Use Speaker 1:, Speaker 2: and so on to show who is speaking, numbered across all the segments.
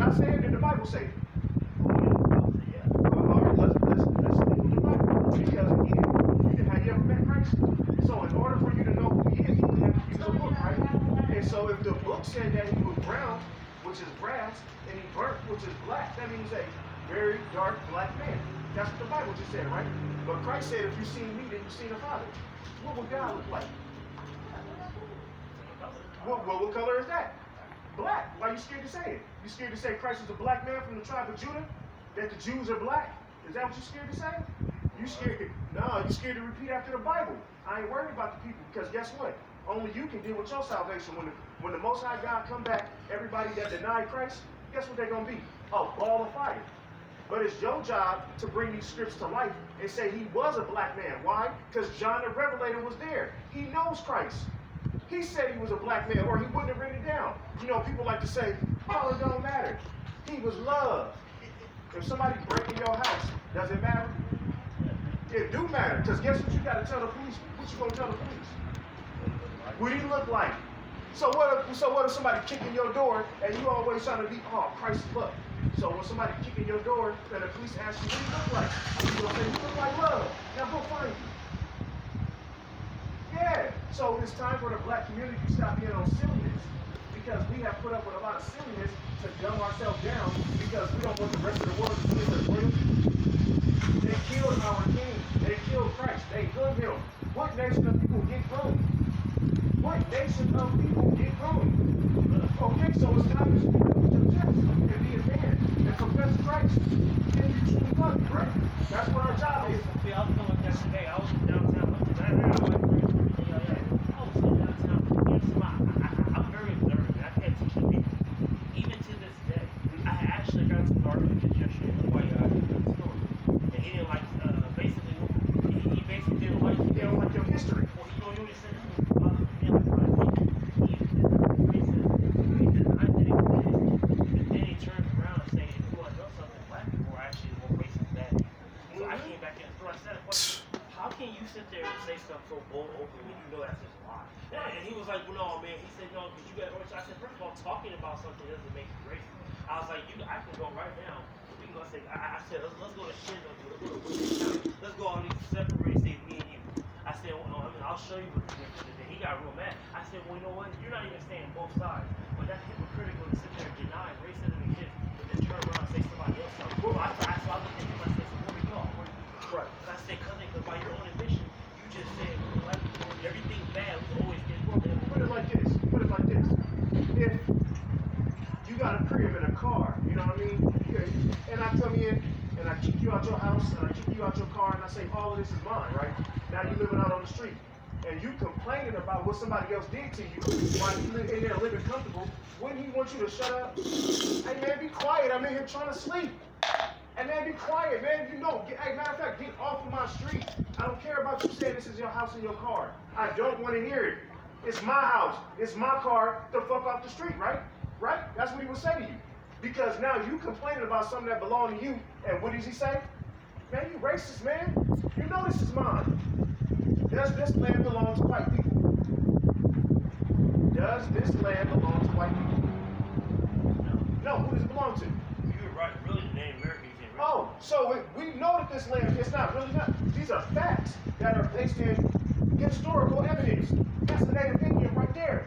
Speaker 1: I say it, did the Bible say it? All right, let's stick with the Bible. Because again, have you ever met Christ? So in order for you to know who he is, you would have to use a book, right? And so if the book said that he was brown, which is brass, and he burnt, which is black, that means a very dark black man. That's what the Bible just said, right? But Christ said, if you've seen me, then you've seen the Father. What would God look like? What color is that? Black. Why are you scared to say it? You scared to say Christ is a black man from the tribe of Judah? That the Jews are black? Is that what you're scared to say? You scared? No, you scared to repeat after the Bible. I ain't worried about the people, because guess what? Only you can deal with your salvation. When the Most High God come back, everybody that denied Christ, guess what they're going to be? A ball of fire. But it's your job to bring these scripts to life and say he was a black man. Why? Because John the Revelator was there. He knows Christ. He said he was a black man, or he wouldn't have written it down. You know, people like to say, color don't matter. He was love. If somebody break in your house, does it matter? It do matter, because guess what you got to tell the police? What you going to tell the police? What do you look like? So what if somebody kicking your door and you always trying to be, oh, Christ look. So when somebody kicking your door and the police ask you, what do you look like? You going to say, you look like love. Now go find you. Yeah. So it's time for the black community to stop being on silliness, because we have put up with a lot of silliness to dumb ourselves down because we don't want the rest of the world to see us as real. They killed our king. They killed Christ. They hung him. What nation of people get hung? What nation of people get hung? Okay, so it's time to confess and be a man and confess Christ. And you truly love him, right? That's what our job is.
Speaker 2: I was going yesterday. I was downtown. I'm very observant. I pay attention to people. Even to this day, I actually got to start with this yesterday. Why you got to store? And he didn't like, basically, he basically didn't like
Speaker 1: your history.
Speaker 2: Well, you know what he said? He denied that he did. And then he turned around and said, if you want to know something, black people are actually more racist than that. So I came back in the store. I said, how can you sit there and say something so bold open when you know that's just a lie? And he was like, well, no, man. He said, no, because you got orange. I said, first of all, talking about something doesn't make you racist. I was like, I can go right now. We can go say, I said, let's go to Shinto. Let's go on these separate states, me and you. I said, well, I'll show you what the difference is. And he got real mad. I said, well, you know what? You're not even saying both sides. But that's hypocritical to sit there and deny racism exists, but then turn around and say somebody else something. Well, I looked at him. I said, so where we go?
Speaker 1: Right.
Speaker 2: And I said, because by your own admission, you just said, well, everything bad was always getting wrong.
Speaker 1: Put it like this. If you got a crib and a car, you know what I mean? And I come in and I kick you out your house and I kick you out your car and I say, all of this is mine, right? Now you living out on the street. And you complaining about what somebody else did to you while you live in there living comfortable. Wouldn't he want you to shut up? Hey man, be quiet. I'm in here trying to sleep. Hey man, be quiet, man. You know, hey, matter of fact, get off of my street. I don't care about you saying this is your house and your car. I don't want to hear it. It's my house. It's my car. The fuck off the street, right? Right? That's what he would say to you. Because now you complaining about something that belonged to you. And what does he say? Man, you racist, man. You know this is mine. Does this land belong to white people? Does this land belong to white people? No. Who does it belong to?
Speaker 2: You're right. Really, the name American is right.
Speaker 1: Oh, so we know that this land, it's not really not. These are facts that are based in historical evidence. That's the Native Indian right there.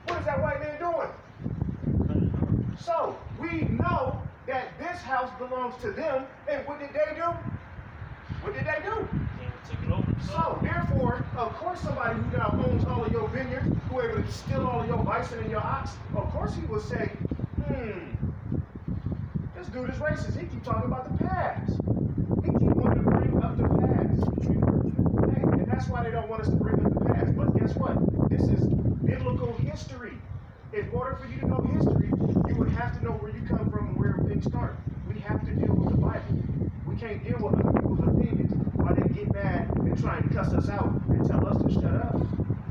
Speaker 1: What is that white man doing? So we know that this house belongs to them, and what did they do? What did they do?
Speaker 2: Took it over.
Speaker 1: So therefore, of course, somebody who now owns all of your vineyard, who able to steal all of your bison and your ox, of course he would say, this dude is racist. He keep talking about the past. He keep wanting to bring up the past. Hey, and that's why they don't want us to bring up the past. But guess what? This is biblical history. In order for you to know history, you would have to know where you come from and where things start. We have to deal with the Bible. We can't deal with other people's opinions while they get mad and try and cuss us out and tell us to shut up.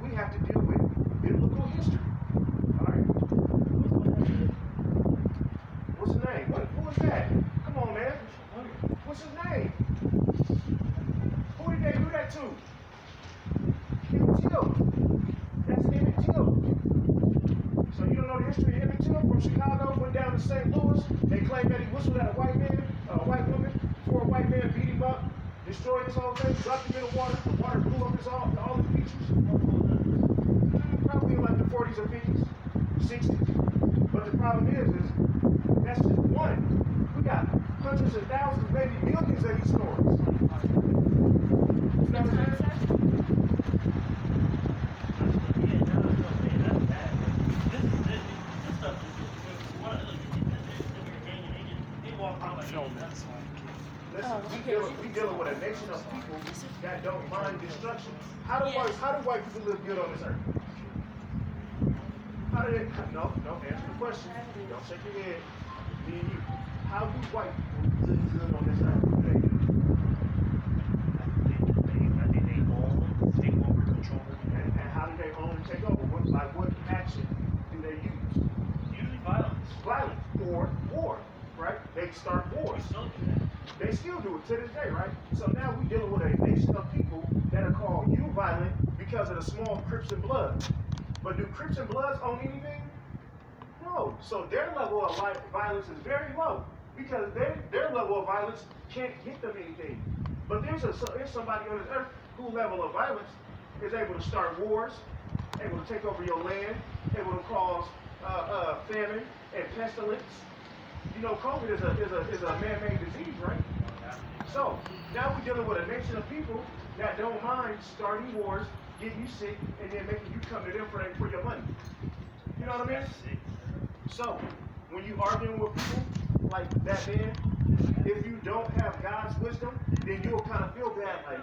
Speaker 1: We have to deal with biblical history. All right? What's his name? Who is that? Come on, man. What's his name? Who did they do that to? Emmett Till. That's Emmett Till. So you don't know the history of Emmett Till from Chicago Trump went down to St. Louis, they claimed that he whistled at a white woman, before a white man beat him up, destroyed his whole thing, dropped him in the water blew up all his features. Probably in like the 40s or 50s, 60s. But the problem is that's just one. We got hundreds of thousands, maybe millions of these stories. You know what I'm saying? Listen, we dealing with a nation of people that don't mind destruction. How do white people live good on this earth? How do they? No, answer the question. Don't shake your head. Me and you. How do white people live good on this earth?
Speaker 2: I think they own, take over control.
Speaker 1: And how do they own and take over? What action do they use?
Speaker 2: Usually violence.
Speaker 1: Violence or war, right? They start wars.
Speaker 2: We still do that.
Speaker 1: They still do it to this day, right? So now we're dealing with a nation of people that are called violent because of the small Crips and Bloods. But do Crips and Bloods own anything? No. So their level of violence is very low because their level of violence can't get them anything. But there's somebody on this earth whose level of violence is able to start wars, able to take over your land, able to cause famine and pestilence. You know, COVID is a man-made disease, right? So now we're dealing with a nation of people that don't mind starting wars, getting you sick, and then making you come to them for your money. You know what I mean? So when you arguing with people like that, man, if you don't have God's wisdom, then you'll kind of feel bad like,